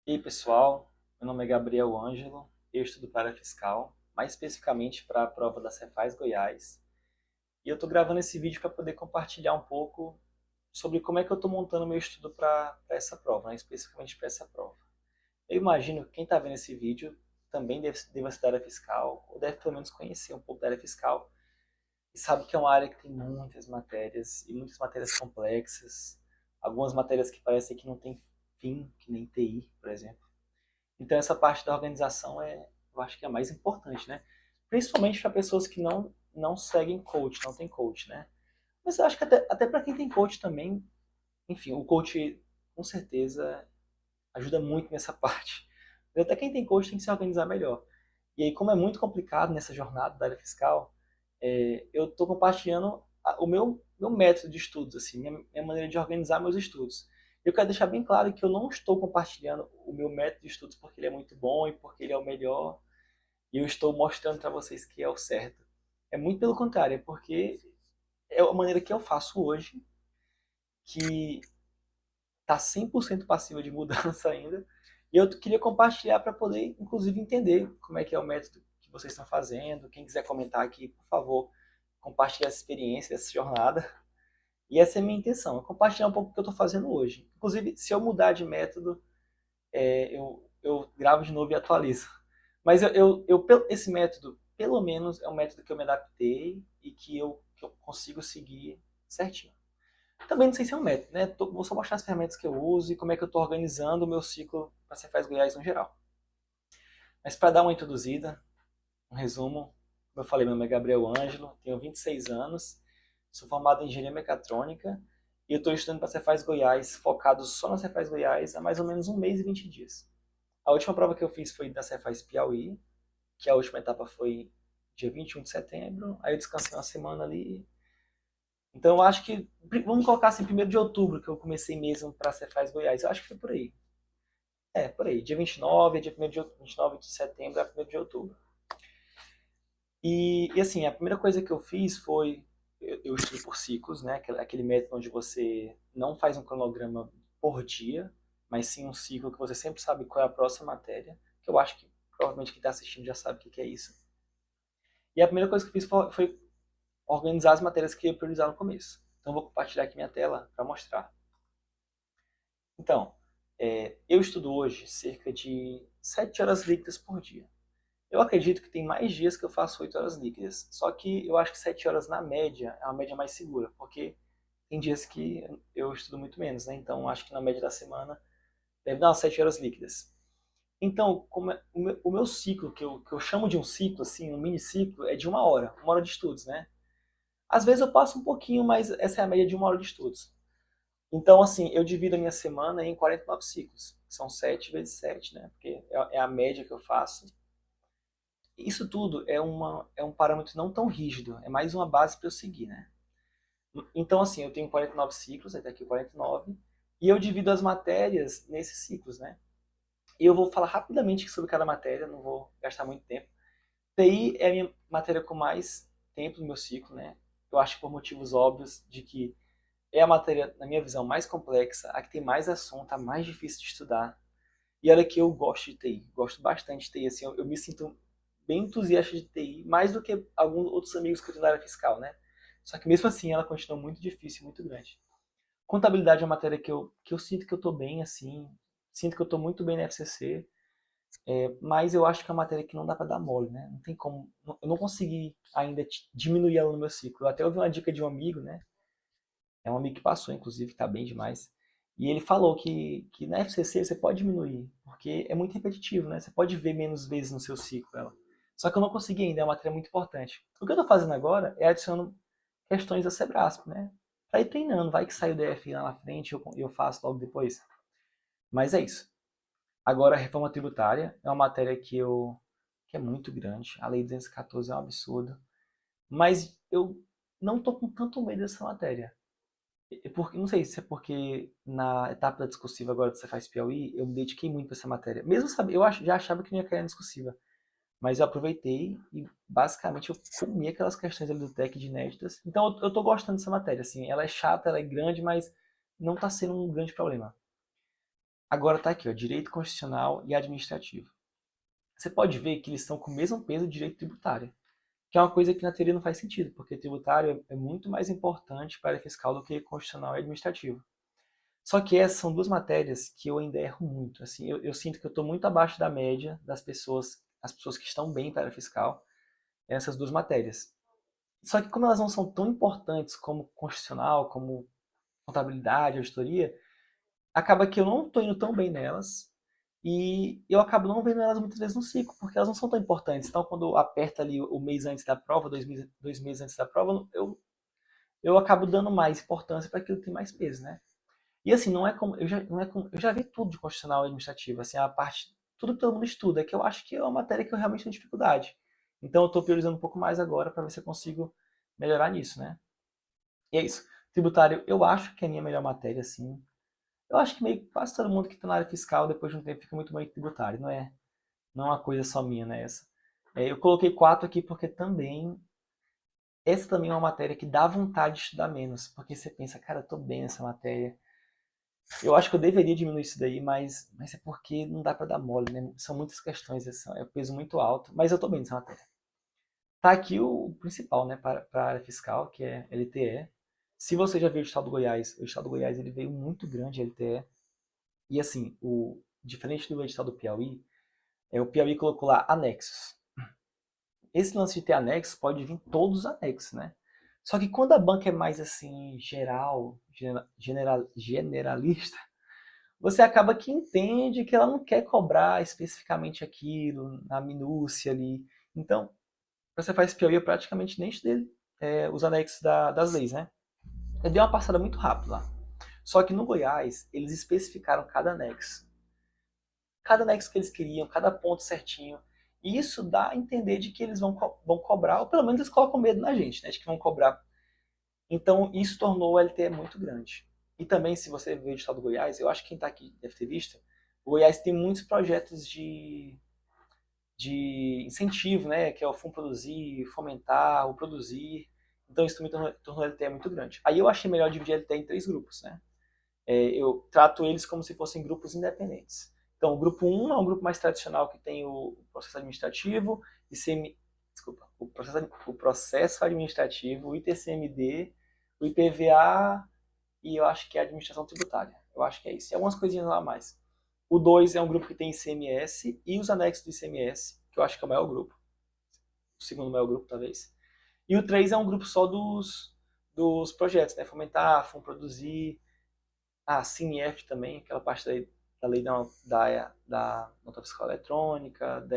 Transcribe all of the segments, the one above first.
E aí, pessoal, meu nome é Gabriel Ângelo, eu estudo para área fiscal, mais especificamente para a prova da Cefaz Goiás. E eu estou gravando esse vídeo para poder compartilhar um pouco sobre como é que eu estou montando meu estudo para essa prova, né, especificamente para essa prova. Eu imagino que quem está vendo esse vídeo também deva ser da área fiscal, ou deve pelo menos conhecer um pouco da área fiscal, e sabe que é uma área que tem muitas matérias, e muitas matérias complexas, algumas matérias que parecem que não tem fim, que nem TI, por exemplo. Então essa parte da organização eu acho que é a mais importante, né? Principalmente para pessoas que não seguem coach, não tem coach, né? Mas eu acho que até para quem tem coach também, enfim, o coach com certeza ajuda muito nessa parte. Mas até quem tem coach tem que se organizar melhor. E aí, como é muito complicado nessa jornada da área fiscal, eu estou compartilhando o meu método de estudos, assim, minha maneira de organizar meus estudos. Eu quero deixar bem claro que eu não estou compartilhando o meu método de estudos porque ele é muito bom e porque ele é o melhor, e eu estou mostrando para vocês que é o certo. É muito pelo contrário, é porque é a maneira que eu faço hoje, que está 100% passiva de mudança ainda, e eu queria compartilhar para poder, inclusive, entender como é que é o método que vocês estão fazendo. Quem quiser comentar aqui, por favor, compartilhe essa experiência, essa jornada. E essa é a minha intenção, é compartilhar um pouco do que eu estou fazendo hoje. Inclusive, se eu mudar de método, eu gravo de novo e atualizo. Mas esse método, pelo menos, é um método que eu me adaptei e que eu consigo seguir certinho. Também não sei se é um método, né? Vou só mostrar as ferramentas que eu uso e como é que eu estou organizando o meu ciclo para Cefaz Goiás no geral. Mas para dar uma introduzida, um resumo, como eu falei, meu nome é Gabriel Ângelo, tenho 26 anos, sou formado em engenharia mecatrônica e eu estou estudando para Cefaz Goiás, focado só na Cefaz Goiás há mais ou menos um mês e 20 dias. A última prova que eu fiz foi da Cefaz Piauí, que a última etapa foi dia 21 de setembro, aí eu descansei uma semana ali. Então eu acho que, vamos colocar assim, 1º de outubro, que eu comecei mesmo para Cefaz Goiás, eu acho que foi por aí. Por aí, dia 29, dia 1 de, 29 de setembro a 1º de outubro. E assim, a primeira coisa que eu fiz foi, eu estudo por ciclos, né? Aquele método onde você não faz um cronograma por dia, mas sim um ciclo que você sempre sabe qual é a próxima matéria, que eu acho que provavelmente quem está assistindo já sabe o que é isso. E a primeira coisa que eu fiz foi organizar as matérias que eu ia priorizar no começo. Então eu vou compartilhar aqui minha tela para mostrar. Então, eu estudo hoje cerca de 7 horas líquidas por dia. Eu acredito que tem mais dias que eu faço 8 horas líquidas. Só que eu acho que 7 horas na média é uma média mais segura, porque tem dias que eu estudo muito menos, né? Então acho que na média da semana deve dar umas 7 horas líquidas. Então, o meu ciclo, que eu chamo de um ciclo, assim, um mini ciclo, é de uma hora de estudos, né? Às vezes eu passo um pouquinho, mas essa é a média de uma hora de estudos. Então, assim, eu divido a minha semana em 49 ciclos. São 7 vezes 7, né? Porque é a média que eu faço. Isso tudo é um parâmetro não tão rígido, é mais uma base para eu seguir, né? Então, assim, eu tenho 49 ciclos, até aqui 49, e eu divido as matérias nesses ciclos, né? E eu vou falar rapidamente sobre cada matéria, não vou gastar muito tempo. TI é a minha matéria com mais tempo no meu ciclo, né? Eu acho que por motivos óbvios de que é a matéria, na minha visão, mais complexa, a que tem mais assunto, a mais difícil de estudar. E olha que eu gosto de TI, gosto bastante de TI, assim, eu me sinto bem entusiasta de TI, mais do que alguns outros amigos que eu tenho na área fiscal, né? Só que mesmo assim ela continua muito difícil, muito grande. Contabilidade é uma matéria que eu sinto que eu estou bem, assim, sinto que eu estou muito bem na FCC, mas eu acho que é uma matéria que não dá para dar mole, né? Não tem como, eu não consegui ainda diminuir ela no meu ciclo. Eu até ouvi uma dica de um amigo, né? É um amigo que passou, inclusive, que tá bem demais. E ele falou que na FCC você pode diminuir, porque é muito repetitivo, né? Você pode ver menos vezes no seu ciclo ela. Só que eu não consegui ainda, é uma matéria muito importante. O que eu tô fazendo agora é adicionando questões da Sebrasp, né? Pra ir treinando, vai que sai o DF lá na frente e eu faço logo depois. Mas é isso. Agora, a reforma tributária é uma matéria que é muito grande. A lei 214 é um absurdo. Mas eu não tô com tanto medo dessa matéria. Porque, não sei se é porque na etapa da discursiva agora que você faz Piauí, eu me dediquei muito para essa matéria. Mesmo sabe, já achava que não ia cair na discursiva, mas eu aproveitei e basicamente eu comi aquelas questões ali do TEC de inéditas. Então eu tô gostando dessa matéria, assim, ela é chata, ela é grande, mas não tá sendo um grande problema. Agora tá aqui, ó, direito constitucional e administrativo. Você pode ver que eles estão com o mesmo peso do direito tributário, que é uma coisa que na teoria não faz sentido, porque tributário é muito mais importante para a área fiscal do que constitucional e administrativo. Só que essas são duas matérias que eu ainda erro muito. Assim, eu sinto que eu estou muito abaixo da média das pessoas, as pessoas que estão bem para a área fiscal, nessas duas matérias. Só que como elas não são tão importantes como constitucional, como contabilidade, auditoria, acaba que eu não estou indo tão bem nelas e eu acabo não vendo elas muitas vezes no ciclo, porque elas não são tão importantes. Então, quando aperta ali o mês antes da prova, dois meses antes da prova, eu acabo dando mais importância para aquilo que tem mais peso, né? E assim, não é como, eu já, não é como, eu já vi tudo de constitucional e administrativo, assim, a parte, tudo que todo mundo estuda, é que eu acho que é uma matéria que eu realmente tenho dificuldade. Então eu estou priorizando um pouco mais agora para ver se eu consigo melhorar nisso, né? E é isso. Tributário, eu acho que é a minha melhor matéria, assim. Eu acho que meio que quase todo mundo que está na área fiscal, depois de um tempo, fica muito bem em tributário. Não é uma coisa só minha, né, essa. Eu coloquei 4 aqui porque também, essa também é uma matéria que dá vontade de estudar menos, porque você pensa, cara, eu tô bem nessa matéria. Eu acho que eu deveria diminuir isso daí, mas é porque não dá para dar mole, né? São muitas questões, é um peso muito alto, mas eu tô bem nessa matéria. Tá aqui o principal, né, para a área fiscal, que é LTE. Se você já viu o estado do Goiás ele veio muito grande, LTE. E assim, diferente do estado do Piauí, o Piauí colocou lá anexos. Esse lance de ter anexos pode vir todos os anexos, né? Só que quando a banca é mais assim, generalista, você acaba que entende que ela não quer cobrar especificamente aquilo, na minúcia ali. Então, você faz Piauí, eu praticamente nem estudei os anexos das leis, né? Eu dei uma passada muito rápido lá. Só que no Goiás, eles especificaram cada anexo. Cada anexo que eles queriam, cada ponto certinho. E isso dá a entender de que eles vão cobrar, ou pelo menos eles colocam medo na gente, né? De que vão cobrar. Então, isso tornou o LTE muito grande. E também, se você veio do estado do Goiás, eu acho que quem está aqui deve ter visto, o Goiás tem muitos projetos de incentivo, né? Que é o Fundo Produzir, Fomentar, o Produzir. Então, isso também tornou o LTE muito grande. Aí eu achei melhor dividir o LTE em 3 grupos, né? Eu trato eles como se fossem grupos independentes. Então, o grupo 1 é um grupo mais tradicional que tem o processo administrativo, desculpa, o processo administrativo, o ITCMD, o IPVA e eu acho que é a administração tributária. Eu acho que é isso. E algumas coisinhas lá a mais. O 2 é um grupo que tem ICMS e os anexos do ICMS, que eu acho que é o maior grupo. O segundo maior grupo, talvez. E o 3 é um grupo só dos projetos, né? Fomentar, Fundo Produzir, CINF também, aquela parte da lei da nota fiscal eletrônica, da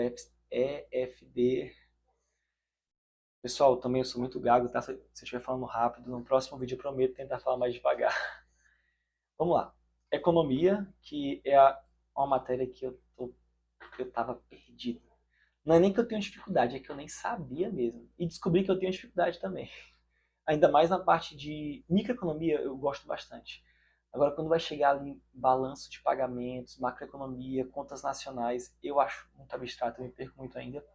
EFD. Pessoal, também eu sou muito gago, tá? Se eu estiver falando rápido, no próximo vídeo eu prometo tentar falar mais devagar. Vamos lá. Economia, que é uma matéria que eu tava perdido. Não é nem que eu tenho dificuldade, é que eu nem sabia mesmo. E descobri que eu tenho dificuldade também. Ainda mais na parte de microeconomia, eu gosto bastante. Agora, quando vai chegar ali em balanço de pagamentos, macroeconomia, contas nacionais, eu acho muito abstrato, eu me perco muito ainda.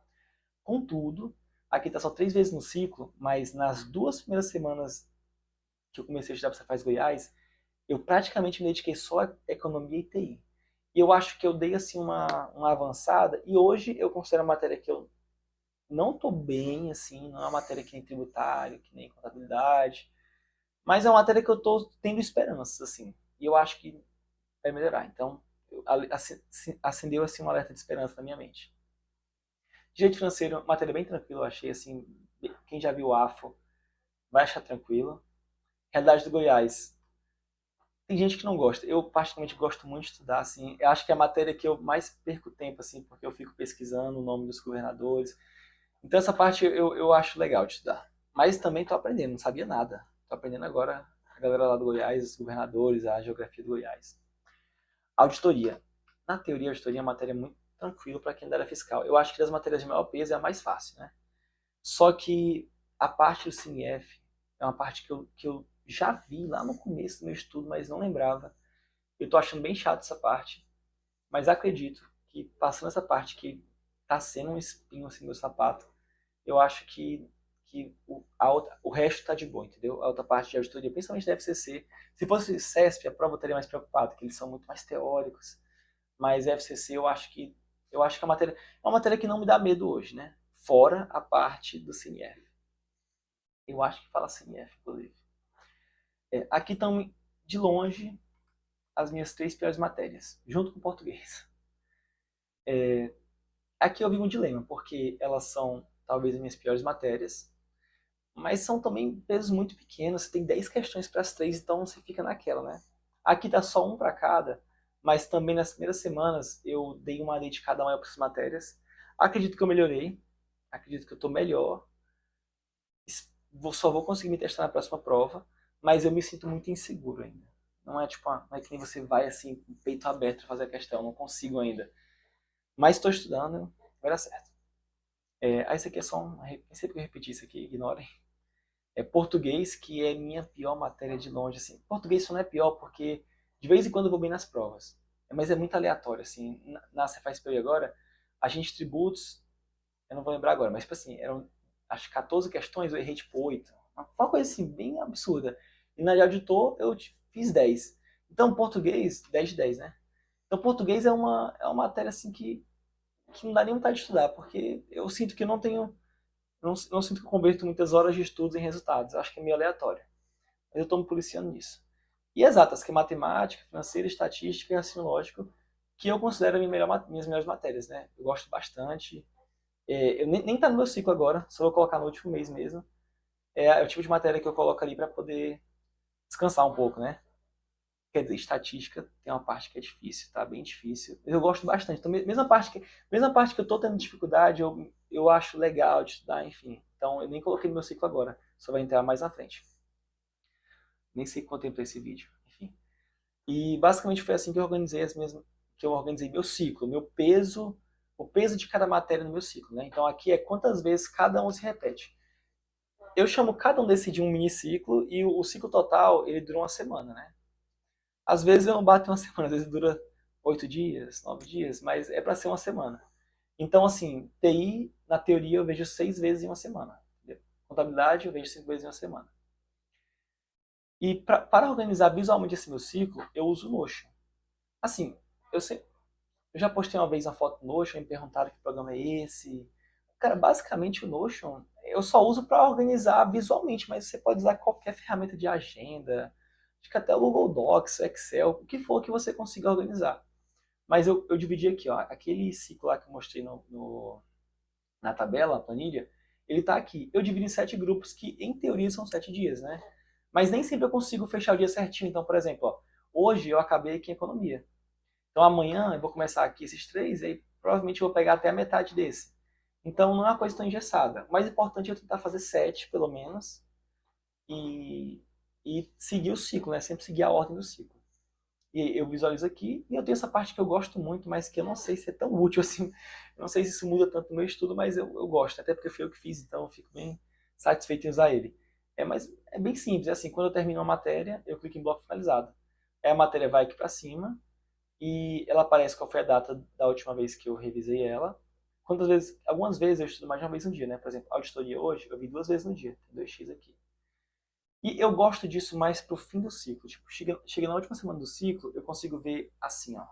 Contudo, aqui está só 3 vezes no ciclo, mas nas 2 primeiras semanas que eu comecei a estudar para Cefaz Goiás, eu praticamente me dediquei só a economia e TI. E eu acho que eu dei assim uma avançada, e hoje eu considero a matéria que eu não estou bem, assim, não é uma matéria que nem tributário, que nem contabilidade, mas é uma matéria que eu estou tendo esperanças, assim, e eu acho que vai melhorar. Então, acendeu assim um alerta de esperança na minha mente. Direito financeiro, matéria bem tranquila, eu achei assim, quem já viu o AFO vai achar tranquilo. Realidade do Goiás, tem gente que não gosta. Eu particularmente gosto muito de estudar, assim. Eu acho que é a matéria que eu mais perco tempo, assim, porque eu fico pesquisando o nome dos governadores. Então essa parte eu acho legal de estudar. Mas também estou aprendendo, não sabia nada. Estou aprendendo agora a galera lá do Goiás, os governadores, a geografia do Goiás. Auditoria. Na teoria, a auditoria é uma matéria muito tranquila para quem é da área fiscal. Eu acho que das matérias de maior peso é a mais fácil, né? Só que a parte do CNF é uma parte que eu já vi lá no começo do meu estudo, mas não lembrava. Eu tô achando bem chato essa parte, mas acredito que passando essa parte que tá sendo um espinho assim no meu sapato, eu acho que o resto tá de boa, entendeu? A outra parte de auditoria, principalmente da FCC. Se fosse CESP, a prova eu estaria mais preocupado, que eles são muito mais teóricos. Mas FCC eu acho que é uma matéria que não me dá medo hoje, né? Fora a parte do CNF. Eu acho que fala CNF, inclusive. Aqui estão, de longe, as minhas 3 piores matérias, junto com o português. Aqui eu vivo um dilema, porque elas são talvez as minhas piores matérias, mas são também pesos muito pequenos. Você tem 10 questões para as 3, então você fica naquela, né? Aqui tá só um para cada, mas também nas primeiras semanas eu dei uma dedicada maior para as matérias. Acredito que eu melhorei, acredito que eu estou melhor. Só vou conseguir me testar na próxima prova, mas eu me sinto muito inseguro ainda. Não é tipo, não é que nem você vai assim, com o peito aberto fazer a questão, não consigo ainda. Mas estou estudando, vai dar certo. Isso aqui é só um. Sempre que eu repetir isso aqui, ignorem. É português, que é minha pior matéria de longe. Assim. Português só não é pior porque de vez em quando eu vou bem nas provas. Mas é muito aleatório. Assim. Na Cefaz Peru agora, agentes tributos, eu não vou lembrar agora, mas tipo assim, eram acho que 14 questões, eu errei tipo 8. Uma coisa assim, bem absurda. E na de auditor eu fiz 10. Então português, 10 de 10, né? Então português é uma matéria assim que não dá nem vontade de estudar, porque eu sinto que eu não tenho. Não sinto que eu converto muitas horas de estudos em resultados. Eu acho que é meio aleatório. Mas eu estou me policiando nisso. E exatas, que é matemática, financeira, estatística e raciocínio lógico, que eu considero minhas melhores matérias, né? Eu gosto bastante. Eu nem tá no meu ciclo agora, só vou colocar no último mês mesmo. É o tipo de matéria que eu coloco ali para poder descansar um pouco, né? Quer dizer, estatística tem uma parte que é difícil, tá? Bem difícil. Mas eu gosto bastante. Então, mesma parte que eu tô tendo dificuldade, eu acho legal de estudar, enfim. Então, eu nem coloquei no meu ciclo agora. Só vai entrar mais na frente. Nem sei quanto tempo é esse vídeo. Enfim. E basicamente foi assim que eu organizei meu ciclo, meu peso, o peso de cada matéria no meu ciclo, né? Então aqui é quantas vezes cada um se repete. Eu chamo cada um desse de um mini ciclo e o ciclo total, ele dura uma semana, né? Às vezes eu não bato uma semana, às vezes dura 8 dias, 9 dias, mas é para ser uma semana. Então, assim, TI, na teoria, eu vejo 6 vezes em uma semana. Entendeu? Contabilidade, eu vejo 5 vezes em uma semana. E para organizar visualmente esse meu ciclo, eu uso o Notion. Assim, eu, sei, eu já postei uma vez uma foto no Notion e me perguntaram que programa é esse. Cara, basicamente o Notion eu só uso para organizar visualmente, mas você pode usar qualquer ferramenta de agenda, acho que até o Google Docs, Excel, o que for que você consiga organizar. Mas eu dividi aqui, ó, aquele ciclo lá que eu mostrei na tabela, a planilha, ele está aqui. Eu divido em 7 grupos que, em teoria, são 7 dias, né? Mas nem sempre eu consigo fechar o dia certinho. Então, por exemplo, ó, hoje eu acabei aqui em economia. Então amanhã eu vou começar aqui esses 3 e aí provavelmente eu vou pegar até a metade desse. Então não é uma coisa tão engessada. O mais importante é eu tentar fazer 7, pelo menos, e, e seguir o ciclo, né? Sempre seguir a ordem do ciclo. E eu visualizo aqui, e eu tenho essa parte que eu gosto muito, mas que eu não sei se é tão útil assim. Eu não sei se isso muda tanto no meu estudo, mas eu gosto, até porque foi eu que fiz, então eu fico bem satisfeito em usar ele. Mas é bem simples, é assim, quando eu termino uma matéria, eu clico em bloco finalizado. Aí a matéria vai aqui para cima, e ela aparece qual foi a data da última vez que eu revisei ela. Algumas vezes eu estudo mais de uma vez no dia, né? Por exemplo, auditoria hoje, eu vi 2 vezes no dia, tem 2x aqui. E eu gosto disso mais pro fim do ciclo. Tipo, chega na última semana do ciclo, eu consigo ver assim, ó.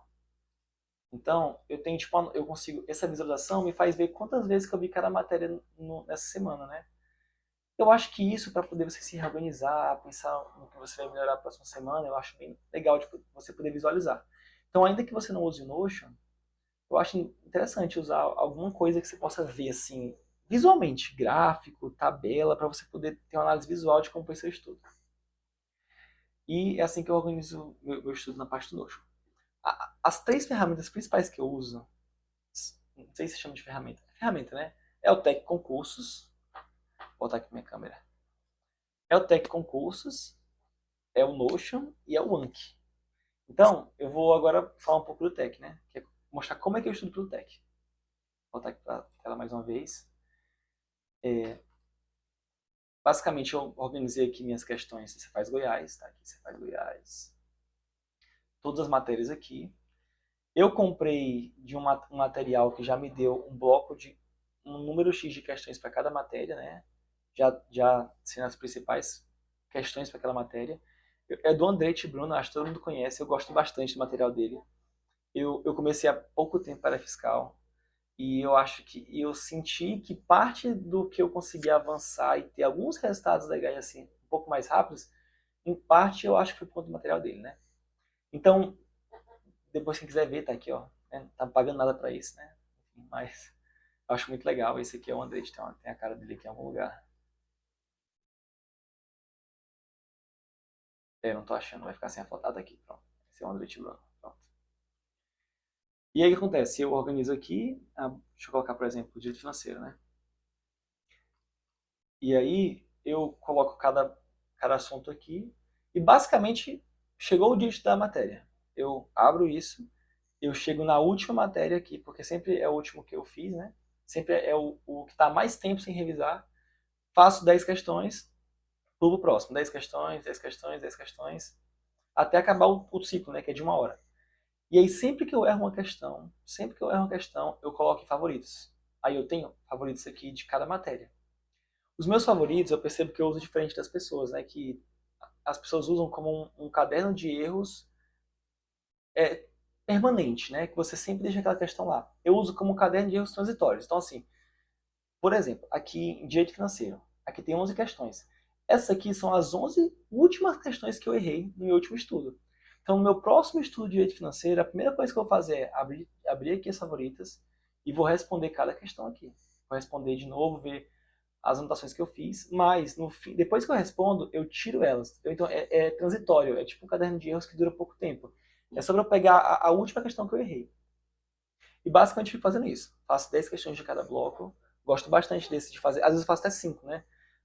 Então, eu tenho, tipo, eu consigo, essa visualização me faz ver quantas vezes que eu vi cada matéria nessa semana, né? Eu acho que isso, para poder você se reorganizar, pensar no que você vai melhorar na próxima semana, eu acho bem legal, tipo, você poder visualizar. Então, ainda que você não use o Notion, eu acho interessante usar alguma coisa que você possa ver, assim, visualmente, gráfico, tabela, para você poder ter uma análise visual de como foi seu estudo. E é assim que eu organizo meu estudo na parte do Notion. As 3 ferramentas principais que eu uso, não sei se chama de ferramenta, ferramenta, né? É o Tech Concursos, vou botar aqui minha câmera. É o Tech Concursos, é o Notion e é o Anki. Então, eu vou agora falar um pouco do Tech, né? Que é mostrar como é que eu estudo pelo Tech. Vou botar aqui para a tela mais uma vez. Basicamente, eu organizei aqui minhas questões. Você faz Goiás, tá? Aqui você faz Goiás. Todas as matérias aqui. Eu comprei de um material que já me deu um bloco de um número X de questões para cada matéria, né? Já sendo as principais questões para aquela matéria. É do Andrei Bruno, acho que todo mundo conhece, eu gosto bastante do material dele. eu comecei há pouco tempo para fiscal e eu acho que eu senti que parte do que eu consegui avançar e ter alguns resultados legais assim, um pouco mais rápidos, em parte eu acho que foi por conta do material dele, né? Então, depois quem quiser ver, tá aqui, ó. Né? Não tá pagando nada para isso, né? Enfim, mas eu acho muito legal. Esse aqui é o Andrei, tem a cara dele aqui em algum lugar. Eu não tô achando, vai ficar sem a fotada aqui, pronto. Esse é o Andrei Tiburão, pronto. E aí o que acontece? Eu organizo aqui, deixa eu colocar, por exemplo, o direito financeiro, né? E aí eu coloco cada assunto aqui e basicamente chegou o dígito da matéria. Eu abro isso, eu chego na última matéria aqui, porque sempre é o último que eu fiz, né? Sempre é o que está mais tempo sem revisar. Faço 10 questões, pulo o próximo. 10 questões, 10 questões, 10 questões, até acabar o ciclo, né? Que é de 1 hora. E aí sempre que eu erro uma questão, sempre que eu erro uma questão, eu coloco em favoritos. Aí eu tenho favoritos aqui de cada matéria. Os meus favoritos eu percebo que eu uso diferente das pessoas, né? Que as pessoas usam como um caderno de erros é, permanente, né? Que você sempre deixa aquela questão lá. Eu uso como um caderno de erros transitórios. Então, assim, por exemplo, aqui em direito financeiro, aqui tem 11 questões. Essas aqui são as 11 últimas questões que eu errei no meu último estudo. Então, no meu próximo estudo de direito financeiro, a primeira coisa que eu vou fazer é abrir aqui as favoritas e vou responder cada questão aqui. Vou responder de novo, ver as anotações que eu fiz, mas no fim, depois que eu respondo, eu tiro elas. Então é transitório, é tipo um caderno de erros que dura pouco tempo. É só para eu pegar a última questão que eu errei. E basicamente fico fazendo isso. Faço 10 questões de cada bloco. Gosto bastante desse de fazer. Às vezes eu faço até 5, né?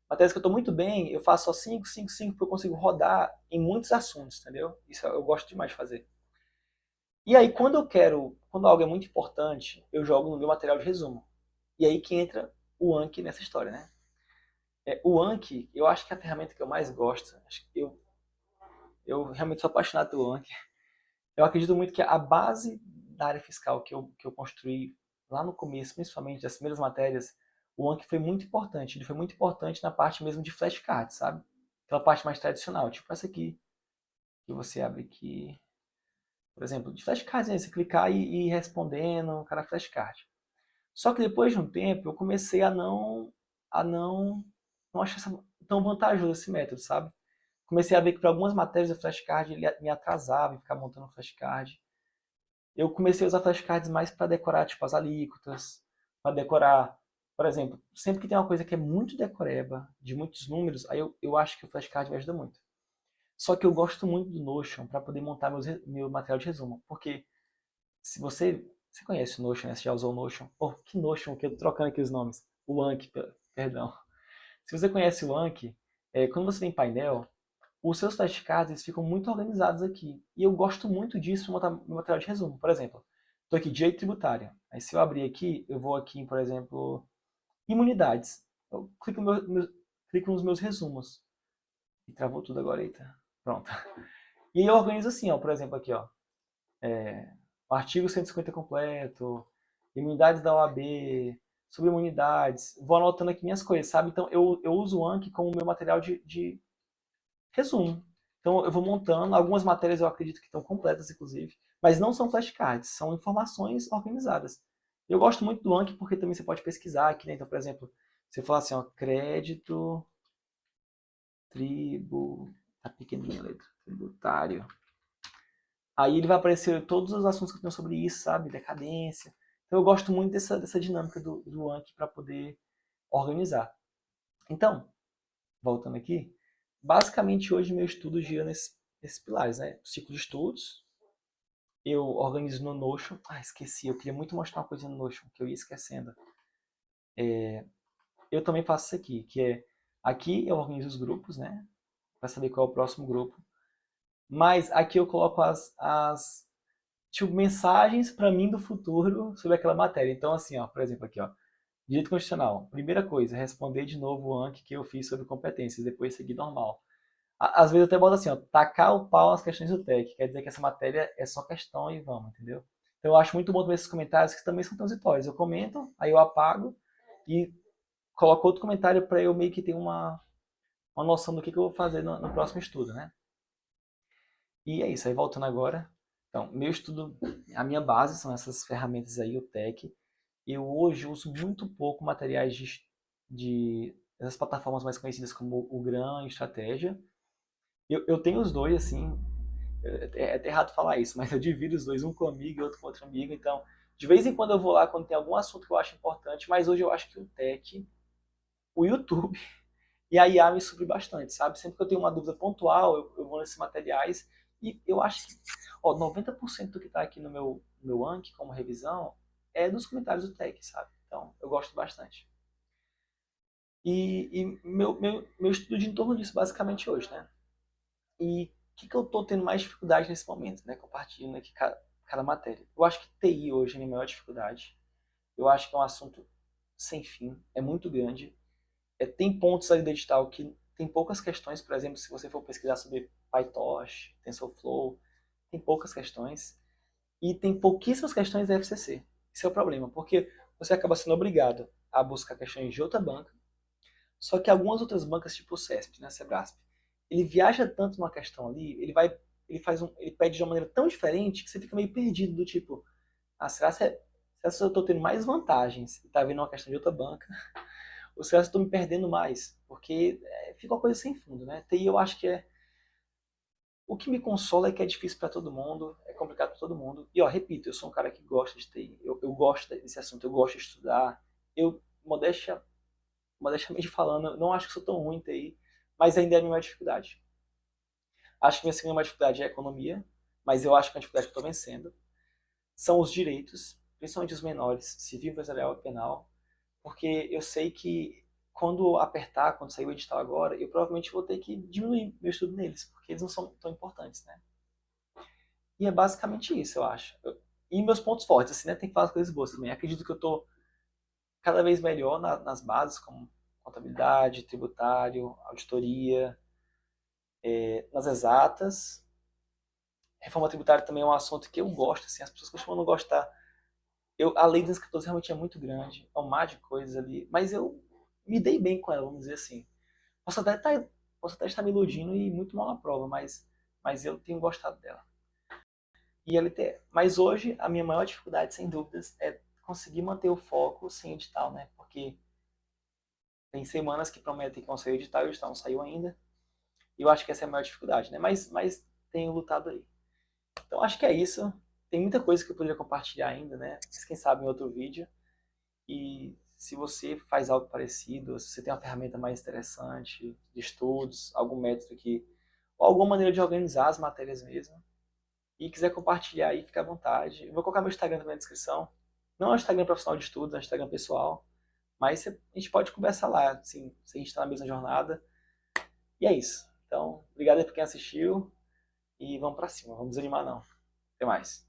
Matérias que eu estou muito bem, eu faço só 5, 5, 5, porque eu consigo rodar em muitos assuntos, entendeu? Isso eu gosto demais de fazer. E aí, quando algo é muito importante, eu jogo no meu material de resumo. E aí que entra o Anki nessa história, né? O Anki, eu acho que é a ferramenta que eu mais gosto. Acho que eu realmente sou apaixonado pelo Anki. Eu acredito muito que a base da área fiscal que eu construí lá no começo, principalmente das primeiras matérias, o Anki foi muito importante. Ele foi muito importante na parte mesmo de flashcards, sabe? Aquela parte mais tradicional, tipo essa aqui, que você abre aqui. Por exemplo, de flashcards, né? Você clicar e ir respondendo, cada flashcard. Só que depois de um tempo, eu comecei a não achar tão vantajoso esse método, sabe? Comecei a ver que para algumas matérias o flashcard ele me atrasava em ficar montando flashcard. Eu comecei a usar flashcards mais para decorar tipo as alíquotas, para decorar, por exemplo, sempre que tem uma coisa que é muito decoreba, de muitos números, aí eu acho que o flashcard me ajuda muito. Só que eu gosto muito do Notion para poder montar meu material de resumo, porque se você conhece o Notion, né? Você já usou o Notion? Oh, que Notion, que eu tô trocando aqui os nomes. O Anki, perdão. Se você conhece o Anki, quando você tem painel, os seus flashcards eles ficam muito organizados aqui. E eu gosto muito disso para montar meu material de resumo. Por exemplo, estou aqui, direito tributário. Aí se eu abrir aqui, eu vou aqui, por exemplo, imunidades. Eu clico nos meus resumos. E travou tudo agora, eita. Pronto. E aí eu organizo assim, ó, por exemplo, aqui, ó. O artigo 150 completo, imunidades da OAB, sobre imunidades. Vou anotando aqui minhas coisas, sabe? Então eu uso o Anki como meu material de resumo. Então eu vou montando, algumas matérias eu acredito que estão completas, inclusive, mas não são flashcards, são informações organizadas. Eu gosto muito do Anki porque também você pode pesquisar aqui, né? Então, por exemplo, você fala assim, ó, crédito, tá pequenininha a letra, tributário. Aí ele vai aparecer todos os assuntos que eu tenho sobre isso, sabe? Decadência. Então eu gosto muito dessa dinâmica do Anki para poder organizar. Então, voltando aqui, basicamente hoje meu estudo gira nesses pilares, né? Ciclo de estudos, eu organizo no Notion. Ah, esqueci, eu queria muito mostrar uma coisa no Notion, que eu ia esquecendo. Eu também faço isso aqui, que é, aqui eu organizo os grupos, né? Para saber qual é o próximo grupo. Mas aqui eu coloco as tipo, mensagens para mim do futuro sobre aquela matéria. Então, assim, ó, por exemplo, aqui, ó, direito constitucional. Primeira coisa, responder de novo o ANC que eu fiz sobre competências, depois seguir normal. Às vezes eu até boto assim, ó, tacar o pau nas questões do TEC, quer dizer que essa matéria é só questão e vamos, entendeu? Então eu acho muito bom ver esses comentários que também são transitórios. Eu comento, aí eu apago e coloco outro comentário para eu meio que ter uma noção do que eu vou fazer no próximo estudo, né? E é isso, aí voltando agora. Então, meu estudo, a minha base são essas ferramentas aí, o Tech. Eu hoje uso muito pouco materiais essas plataformas mais conhecidas como o Gran e Estratégia. Eu tenho os dois, assim, é até errado falar isso, mas eu divido os dois, um com um amigo e outro com outro amigo. Então, de vez em quando eu vou lá quando tem algum assunto que eu acho importante, mas hoje eu acho que o Tech, o YouTube e a IA me supre bastante, sabe? Sempre que eu tenho uma dúvida pontual, eu vou nesses materiais e eu acho que, ó, 90% do que está aqui no meu Anki como revisão é dos comentários do Tech, sabe? Então, eu gosto bastante. E meu estudo de em torno disso, basicamente, hoje, né? E o que eu estou tendo mais dificuldade nesse momento, né? Compartilhando aqui cada matéria. Eu acho que TI hoje é a minha maior dificuldade. Eu acho que é um assunto sem fim, é muito grande. Tem pontos ali do edital que tem poucas questões, por exemplo, se você for pesquisar sobre PyTorch, TensorFlow, tem poucas questões. E tem pouquíssimas questões da FCC. Esse é o problema, porque você acaba sendo obrigado a buscar questões de outra banca, só que algumas outras bancas, tipo o CESP, né, Sebrasp, ele viaja tanto numa questão ali, ele pede de uma maneira tão diferente que você fica meio perdido do tipo, será que eu estou tendo mais vantagens e tá vendo uma questão de outra banca, ou será que eu estou me perdendo mais? Porque fica uma coisa sem fundo, né? TI eu acho que o que me consola é que é difícil para todo mundo, é complicado para todo mundo. E, ó, repito, eu sou um cara que gosta de TI, eu gosto desse assunto, eu gosto de estudar. Eu, modestamente falando, não acho que sou tão ruim em TI, mas ainda é a minha maior dificuldade. Acho que minha segunda maior dificuldade é a economia, mas eu acho que é uma dificuldade que eu estou vencendo. São os direitos, principalmente os menores, civil, empresarial e penal, porque eu sei que quando apertar, quando sair o edital agora, eu provavelmente vou ter que diminuir meu estudo neles, porque eles não são tão importantes, né? E é basicamente isso, eu acho. E meus pontos fortes, assim, né? Tem que falar as coisas boas também. Acredito que eu tô cada vez melhor nas bases, como contabilidade, tributário, auditoria, nas exatas. Reforma tributária também é um assunto que eu gosto, assim, as pessoas costumam não gostar. A lei dos 14 realmente é muito grande, é um mar de coisas ali, mas eu me dei bem com ela, vamos dizer assim. Posso até estar, posso até estar me iludindo e muito mal na prova, mas eu tenho gostado dela. E LTE. Mas hoje a minha maior dificuldade, sem dúvidas, é conseguir manter o foco sem edital, né? Porque tem semanas que prometem que vão sair o edital e o edital não saiu ainda. E eu acho que essa é a maior dificuldade, né? Mas tenho lutado aí. Então acho que é isso. Tem muita coisa que eu poderia compartilhar ainda, né? Mas quem sabe em outro vídeo. E se você faz algo parecido, se você tem uma ferramenta mais interessante de estudos, algum método que, ou alguma maneira de organizar as matérias mesmo, e quiser compartilhar aí, fica à vontade. Eu vou colocar meu Instagram também na descrição. Não é um Instagram profissional de estudos, é um Instagram pessoal. Mas a gente pode conversar lá, assim, se a gente está na mesma jornada. E é isso. Então, obrigado aí por quem assistiu. E vamos pra cima. Vamos desanimar não. Até mais.